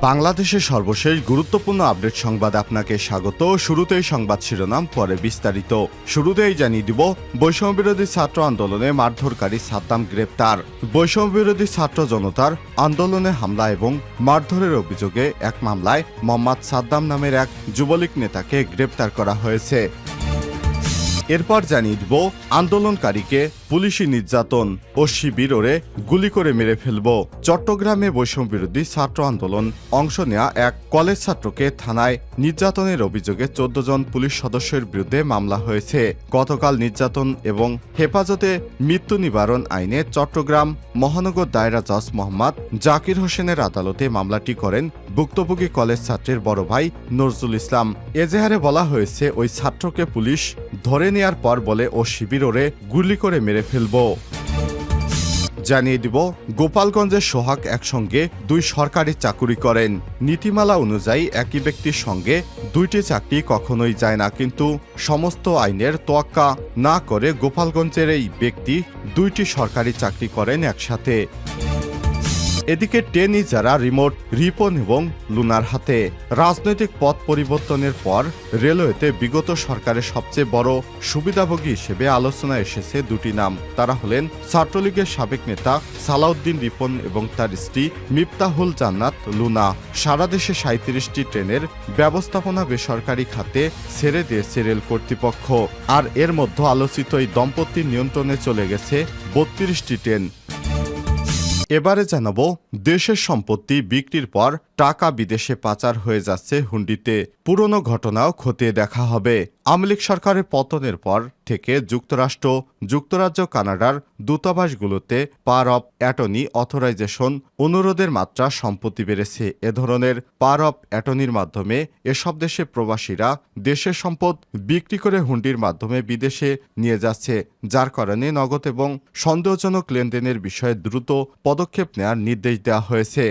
বাংলাদেশের সর্বশেষ গুরুত্বপূর্ণ আপডেট সংবাদ আপনাকে স্বাগত। শুরুতেই সংবাদ শিরোনাম, পরে বিস্তারিত। শুরুতেই জানিয়ে দিব, বৈষম্যবিরোধী ছাত্র আন্দোলনে মারধরকারী সাদ্দাম গ্রেপ্তার। বৈষম্যবিরোধী ছাত্র জনতার আন্দোলনে হামলা এবং মারধরের অভিযোগে এক মামলায় মোহাম্মদ সাদ্দাম নামের এক যুবলীগ নেতাকে গ্রেপ্তার করা হয়েছে। এরপর জানিয়ে দিব, আন্দোলনকারীকে পুলিশি নির্যাতন ও শিবিরে গুলি করে মেরে ফেলব। চট্টগ্রামে বৈষম্যবিরোধী ছাত্র আন্দোলন অংশ নেয়া এক কলেজ ছাত্রকে থানায় নির্যাতনের অভিযোগে 14 জন পুলিশ সদস্যের বিরুদ্ধে মামলা হয়েছে। গতকাল নির্যাতন এবং হেফাজতে মৃত্যু নিবারণ আইনে চট্টগ্রাম মহানগর দায়রা জজ মোহাম্মদ জাকির হোসেনের আদালতে মামলাটি করেন ভুক্তভোগী কলেজ ছাত্রের বড় ভাই নজরুল ইসলাম। এজাহারে বলা হয়েছে, ওই ছাত্রকে পুলিশ ধরে নেয়ার পর বলে ও শিবিরে গুলি করে মেরে ফেলব। জানিয়ে দিব, গোপালগঞ্জের সোহাগ একসঙ্গে দুই সরকারি চাকুরি করেন। নীতিমালা অনুযায়ী একই ব্যক্তির সঙ্গে দুইটি চাকরি কখনোই যায় না, কিন্তু সমস্ত আইনের তোয়াক্কা না করে গোপালগঞ্জের এই ব্যক্তি দুইটি সরকারি চাকরি করেন একসাথে। এদিকে টেনিস যারা রিমোট রিপন এবং লুনার হাতে। রাজনৈতিক পথ পরিবর্তনের পর রেলওয়েতে বিগত সরকারের সবচেয়ে বড় সুবিধাভোগী হিসেবে আলোচনায় এসেছে দুটি নাম। তারা হলেন ছাত্রলীগের সাবেক নেতা সালাউদ্দিন রিপন এবং তার স্ত্রী মিফতাহুল জান্নাত লুনা। সারা দেশে 37টি ট্রেনের ব্যবস্থাপনা বেসরকারি খাতে ছেড়ে দিয়েছে রেল কর্তৃপক্ষ। আর এর মধ্যে আলোচিত এই দম্পতির নিয়ন্ত্রণে চলে গেছে 32টি ট্রেন। এবারে জানাবো, দেশের সম্পত্তি বিক্রির পর টাকা বিদেশে পাচার হয়ে যাচ্ছে হুন্ডিতে। পুরনো ঘটনাও খতিয়ে দেখা হবে। আওয়ামী লীগ সরকারের পতনের পর থেকে যুক্তরাজ্য কানাডার দূতাবাসগুলোতে পাওয়ার অব অ্যাটর্নি অথরাইজেশন অনুরোধের মাত্রা সম্প্রতি বেড়েছে। এ ধরনের পাওয়ার অব অ্যাটর্নির মাধ্যমে এসব দেশে প্রবাসীরা দেশের সম্পদ বিক্রি করে হুন্ডির মাধ্যমে বিদেশে নিয়ে যাচ্ছে, যার কারণে নগদ এবং সন্দেহজনক লেনদেনের বিষয়ে দ্রুত পদক্ষেপ নেওয়ার নির্দেশ দেওয়া হয়েছে।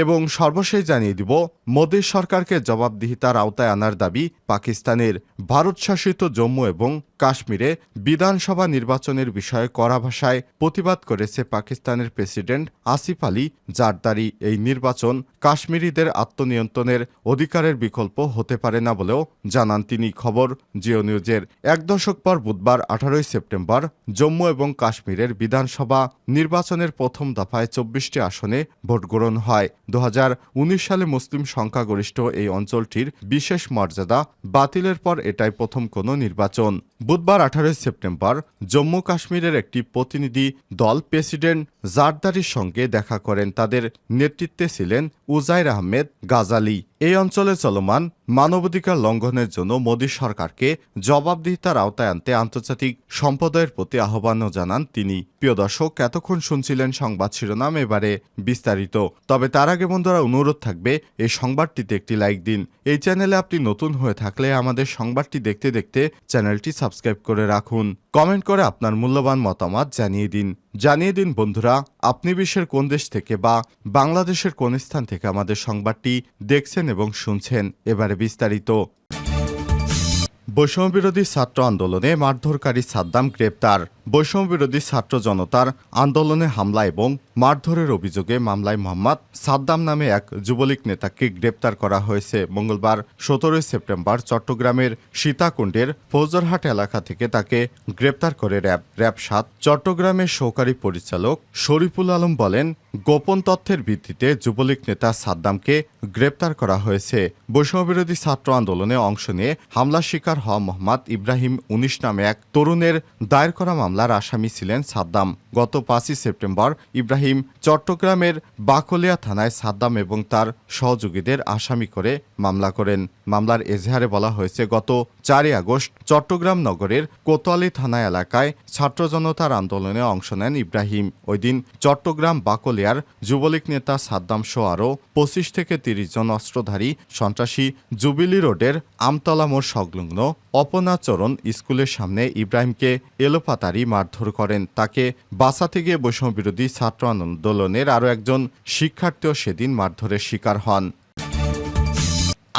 এবং সর্বশেষ জানিয়ে দিব, মোদী সরকারকে জবাবদিহিতার আওতায় আনার দাবি পাকিস্তানের। ভারত শাসিত জম্মু এবং কাশ্মীরে বিধানসভা নির্বাচনের বিষয়ে কড়া ভাষায় প্রতিবাদ করেছে পাকিস্তানের প্রেসিডেন্ট আসিফ আলী জারদারি। এই নির্বাচন কাশ্মীরিদের আত্মনিয়ন্ত্রণের অধিকারের বিকল্প হতে পারে না বলেও জানান তিনি। খবর জিও নিউজের। এক দশক পর বুধবার 18 সেপ্টেম্বর জম্মু এবং কাশ্মীরের বিধানসভা নির্বাচনের প্রথম দফায় 24টি আসনে ভোট গ্রহণ হয়। 2019 সালে মুসলিম সংখ্যাগরিষ্ঠ এই অঞ্চলটির বিশেষ মর্যাদা বাতিলের পর এটাই প্রথম কোনো নির্বাচন। বুধবার 18 সেপ্টেম্বর জম্মু কাশ্মীরের একটি প্রতিনিধি দল প্রেসিডেন্ট জারদারির সঙ্গে দেখা করেন। তাদের নেতৃত্বে ছিলেন উজাইর আহমেদ গাজালি। এই অঞ্চলে চলমান মানবাধিকার লঙ্ঘনের জন্য মোদী সরকারকে জবাবদিহিতার আওতায় আনতে আন্তর্জাতিক সম্প্রদায়ের প্রতি আহ্বানও জানান তিনি। প্রিয় দর্শক, এতক্ষণ শুনছিলেন সংবাদ শিরোনাম, এবারে বিস্তারিত। তবে তার আগে বন্ধুরা, অনুরোধ থাকবে এই সংবাদটিতে একটি লাইক দিন। এই চ্যানেলে আপনি নতুন হয়ে থাকলে আমাদের সংবাদটি দেখতে দেখতে চ্যানেলটি সাবস্ক্রাইব করে রাখুন। কমেন্ট করে আপনার মূল্যবান মতামত জানিয়ে দিন বন্ধুরা, আপনি বিশ্বের কোন দেশ থেকে বা বাংলাদেশের কোন স্থান থেকে আমাদের সংবাদটি দেখছেন এবং শুনছেন। এবারে বিস্তারিত। বৈষম্যবিরোধী ছাত্র আন্দোলনে মারধরকারী সাদ্দাম গ্রেপ্তার। বৈষম্যবিরোধী ছাত্র জনতার আন্দোলনে হামলা এবং মারধরের অভিযোগে মামলায় মোহাম্মদ সাদ্দাম নামে এক যুবলীগ নেতাকে গ্রেপ্তার করা হয়েছে। মঙ্গলবার 17 সেপ্টেম্বর চট্টগ্রামের সীতাকুণ্ডের ফৌজরহাট এলাকা থেকে তাকে গ্রেপ্তার করে র্যাব 7 চট্টগ্রামের সহকারী পরিচালক শরীফুল আলম বলেন, গোপন তথ্যের ভিত্তিতে যুবলীগ নেতা সাদ্দামকে গ্রেপ্তার করা হয়েছে। বৈষম্যবিরোধী ছাত্র আন্দোলনে অংশ নিয়ে হামলার শিকার হওয়া মোহাম্মদ ইব্রাহিম 19 নামে এক তরুণের দায়ের করা মামলার আসামি ছিলেন সাদ্দাম। গত 5 সেপ্টেম্বর ইব্রাহিম চট্টগ্রামের বাকলিয়া থানায় সাদ্দাম এবং তার সহযোগীদের আসামি করে মামলা করেন। মামলার এজাহারে বলা হয়েছে, গত 4 আগস্ট চট্টগ্রাম নগরের কোতোয়ালি থানা এলাকায় ছাত্র জনতার আন্দোলনে অংশ নেন ইব্রাহিম। ওই দিন চট্টগ্রাম বাকলিয়ার যুবলীগ নেতা সাদ্দাম সহ আরও 25 থেকে 30 জন অস্ত্রধারী সন্ত্রাসী জুবিলি রোডের আমতলা মোড় সংলগ্ন অপনাচরণ স্কুলের সামনে ইব্রাহিমকে এলোপাতাড়ি মারধর করেন। তাকে বাঁচাতে গিয়ে বৈষম্যবিরোধী ছাত্র আন্দোলনের আরও একজন শিক্ষার্থীও সেদিন মারধরের শিকার হন।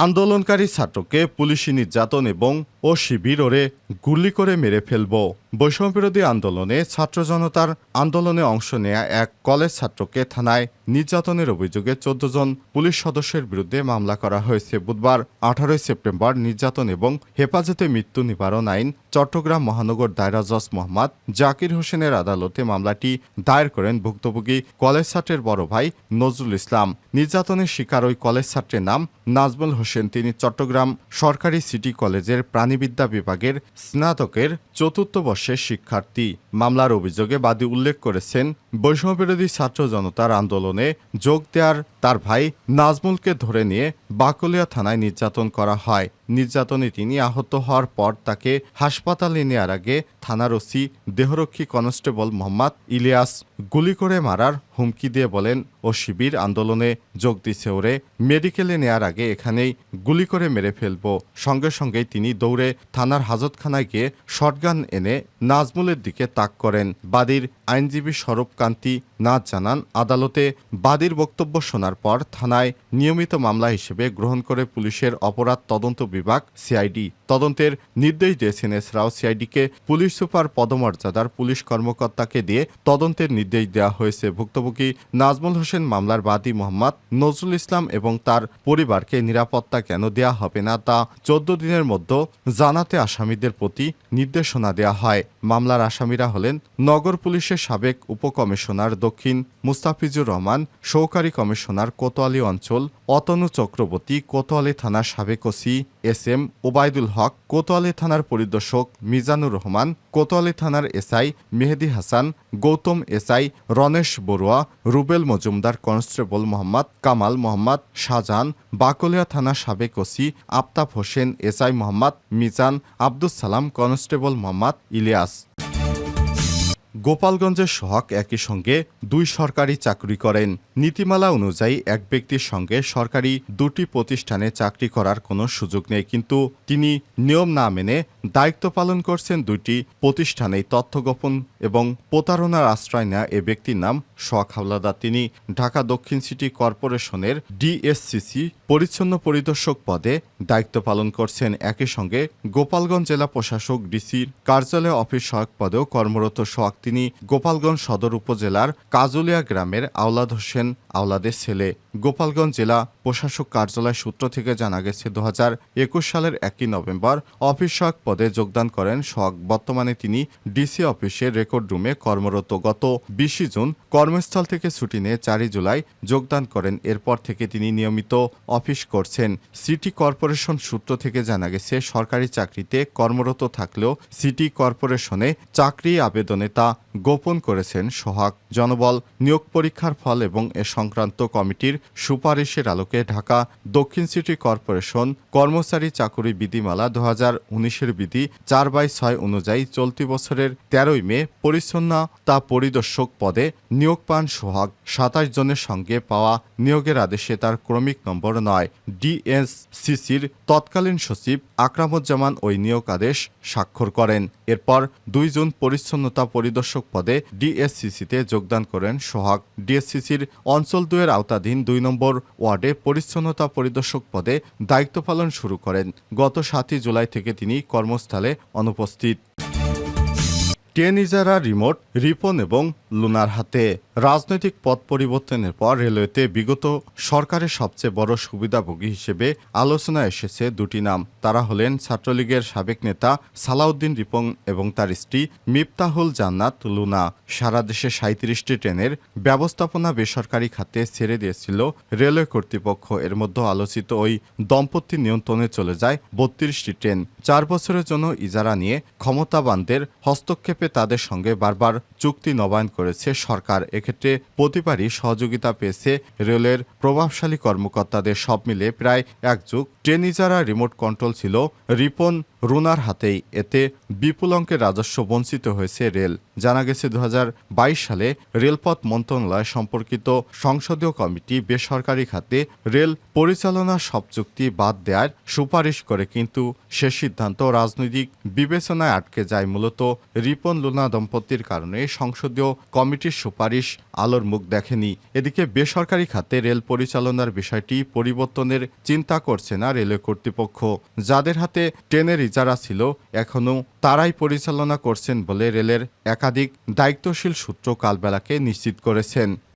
আন্দোলনকারী ছাত্রকে পুলিশি নির্যাতন এবং ও শিবির ওরে গুলি করে মেরে ফেলব। বৈষম্যবিরোধী আন্দোলনে ছাত্র জনতার আন্দোলনে অংশ নেয়া এক কলেজ ছাত্রকে থানায় নির্যাতনের অভিযোগে ১৪ জন পুলিশ সদস্যের বিরুদ্ধে মামলা করা হয়েছে। বুধবার ১৮ সেপ্টেম্বর নির্যাতন এবং হেফাজতে মৃত্যু নিবারণ আইন চট্টগ্রাম মহানগর দায়রা জজ মোহাম্মদ জাকির হোসেনের আদালতে মামলাটি দায়ের করেন ভুক্তভোগী কলেজ ছাত্রের বড় ভাই নজরুল ইসলাম। নির্যাতনের শিকার ওই কলেজ ছাত্রের নাম নাজমুল হোসেন। তিনি চট্টগ্রাম সরকারি সিটি কলেজের প্রাণিবিদ্যা বিভাগের স্নাতকের ৪র্থ বর্ষের শিক্ষার্থী। মামলার অভিযোগে বাদী উল্লেখ করেছেন, বৈষম্যবিরোধী ছাত্র জনতার আন্দোলনে যোগ দেওয়ার তার ভাই নাজমুলকে ধরে নিয়ে বাকলিয়া থানায় নির্যাতন করা হয়। নির্যাতনে তিনি আহত হওয়ার পর তাকে হাসপাতালে নেওয়ার আগে থানার ওসি দেহরক্ষী কনস্টেবল মোহাম্মদ ইলিয়াস গুলি করে মারার হুমকি দিয়ে বলেন, ও শিবির আন্দোলনে যোগ দিছে, ওরে মেডিকেলে নেয়ার আগে এখানেই গুলি করে মেরে ফেলবো। সঙ্গে সঙ্গেই তিনি দৌড়ে থানার হাজতখানায় গিয়ে শটগান এনে নাজমুলের দিকে তাক করেন। বাদীর আইনজীবী স্বরূপ কান্তি নাথ জানান, আদালতে বাদীর বক্তব্য শোনার পর থানায় নিয়মিত মামলা হিসেবে গ্রহণ করে পুলিশের অপরাধ তদন্ত বিভাগ সিআইডি তদন্তের নির্দেশ দিয়েছেন। এছাড়াও সিআইডিকে পুলিশ সুপার পদমর্যাদার পুলিশ কর্মকর্তাকে দিয়ে তদন্তের নির্দেশ দেওয়া হয়েছে। ভুক্তভোগী নাজমুল হোসেন মামলার বাদী মোহাম্মদ নজরুল ইসলাম এবং তার পরিবারকে নিরাপত্তা কেন দেওয়া হবে না তা ১৪ দিনের মধ্যে জানাতে আসামিদের প্রতি নির্দেশনা দেওয়া হয়। মামলার আসামিরা হলেন নগর পুলিশের সাবেক উপকমিশনার দক্ষিণ মুস্তাফিজুর রহমান, সহকারী কমিশনার কোতোয়ালি অঞ্চল অতনু চক্রবর্তী, কোতোয়ালি থানার সাবেক ওসি এস.এম. ওবায়দুল হক, কোতোয়ালি থানার পরিদর্শক মিজানুর রহমান, কোতোয়ালি থানার SI Mehedi Hasan, Gautam SI Ronesh Barua, Rubel Majumdar, constable Mohammad Kamal, Mohammad Shahjahan, Bakalia থানার সাবেক OC Aftab Hossain, SI Mohammad Mizan, Abdus Salam, constable Mohammad Ilias. গোপালগঞ্জের সোহাগ একই সঙ্গে ২ সরকারি চাকরি করেন। নীতিমালা অনুযায়ী এক ব্যক্তির সঙ্গে সরকারি ২টি প্রতিষ্ঠানে চাকরি করার কোনো সুযোগ নেই, কিন্তু তিনি নিয়ম না মেনে দায়িত্ব পালন করছেন ২টি প্রতিষ্ঠানেই। তথ্য গোপন এবং প্রতারণার আশ্রয় নেওয়া এ ব্যক্তির নাম সোহাগ হাওলাদার। তিনি ঢাকা দক্ষিণ সিটি কর্পোরেশনের ডিএসসিসি পরিচ্ছন্ন পরিদর্শক পদে দায়িত্ব পালন করছেন। একই সঙ্গে গোপালগঞ্জ জেলা প্রশাসক ডিসির কার্যালয় অফিস সহায়ক পদেও কর্মরত সোহাগ। তিনি গোপালগঞ্জ সদর উপজেলার কাজুলিয়া গ্রামের আওলাদ হোসেন আওলাদের ছেলে। গোপালগঞ্জ জেলা প্রশাসক কার্যালয় সূত্র থেকে জানা গেছে, ২০২১ সালের ১ নভেম্বর অফিস সহায়ক পদে যোগদান করেন সোহাগ। বর্তমানে তিনি ডিসি অফিসের রেকর্ড রুমে কর্মরত। গত ২০ জুন কর্মস্থল থেকে ছুটি নিয়ে ৪ জুলাই যোগদান করেন। এরপর থেকে তিনি নিয়মিত অফিস করছেন। সিটি কর্পোরেশন সূত্র থেকে জানা গেছে, সরকারি চাকরিতে কর্মরত থাকলেও সিটি কর্পোরেশনে চাকরি আবেদনে তা গোপন করেছেন সোহাগ। জনবল নিয়োগ পরীক্ষার ফল এবং এ সংক্রান্ত কমিটির সুপারিশের আলোকে ঢাকা দক্ষিণ সিটি কর্পোরেশন কর্মচারী চাকুরি বিধিমালা ২০১৯-এর বিধি ৪/৬ অনুযায়ী চলতি বছরের ১৩ মে পরিচ্ছন্নতা পরিদর্শক পদে নিয়োগ পান সোহাগ। ২৭ জনের সঙ্গে পাওয়া নিয়োগের আদেশে তার ক্রমিক নম্বর ৯। ডিএসসিসির তৎকালীন সচিব আকরামুজ্জামান ওই নিয়োগ আদেশ স্বাক্ষর করেন। এরপর ২ জুন পরিচ্ছন্নতা পরিদর্শক পদে ডিএসসিসিতে যোগদান করেন সোহাগ। ডিএসসিসির অঞ্চল ২-এর আওতাধীন ২ নম্বর ওয়ার্ডে পরিচ্ছন্নতা পরিদর্শক পদে দায়িত্ব পালন শুরু করেন। গত ৭ জুলাই থেকে তিনি কর্মস্থলে অনুপস্থিত। ট্রেন ইজারা রিমোট রিপন এবং লুনার হাতে। রাজনৈতিক পথ পরিবর্তনের পর রেলওয়েতে বিগত সরকারের সবচেয়ে বড় সুবিধাভোগী হিসেবে আলোচনায় এসেছে ২টি নাম। তারা হলেন ছাত্রলীগের সাবেক নেতা সালাউদ্দিন রিপন এবং তার স্ত্রী মিফতাহুল জান্নাত লুনা। সারা দেশে ৩৭টি ট্রেনের ব্যবস্থাপনা বেসরকারি খাতে ছেড়ে দিয়েছিল রেলওয়ে কর্তৃপক্ষ। এর মধ্যে আলোচিত ওই দম্পতির নিয়ন্ত্রণে চলে যায় ৩২টি ট্রেন। ৪ বছরের জন্য ইজারা নিয়ে ক্ষমতাবানদের হস্তক্ষেপে তাদের সঙ্গে বারবার চুক্তি নবায়ন করেছে সরকার। এক্ষেত্রে প্রতিবারই সহযোগিতা পেয়েছে রেলের প্রভাবশালী কর্মকর্তাদের। সব মিলে প্রায় ১ যুগ ট্রেন ইজারা রিমোট কন্ট্রোল ছিল রিপন রুনার হাতেই। এতে বিপুল অঙ্কের রাজস্ব বঞ্চিত হয়েছে রেল। জানা গেছে ২০২২ সালে রেলপথ মন্ত্রণালয় সম্পর্কিত সংসদীয় কমিটি বেসরকারি খাতে রেল পরিচালনার সব চুক্তি বাদ দেওয়ার সুপারিশ করে, কিন্তু সে সিদ্ধান্ত রাজনৈতিক বিবেচনায় আটকে যায়। মূলত রিপন লুনা দম্পতির কারণে সংসদীয় কমিটির সুপারিশ আলোর মুখ দেখেনি। এদিকে বেসরকারি খাতে রেল পরিচালনার বিষয়টি পরিবর্তনের চিন্তা করছে না রেলওয়ে কর্তৃপক্ষ। যাদের হাতে ট্রেনের ইজারা ছিল এখনও তারাই পরিচালনা করছেন বলে রেলের একাধিক দায়িত্বশীল সূত্র কালবেলাকে নিশ্চিত করেছেন।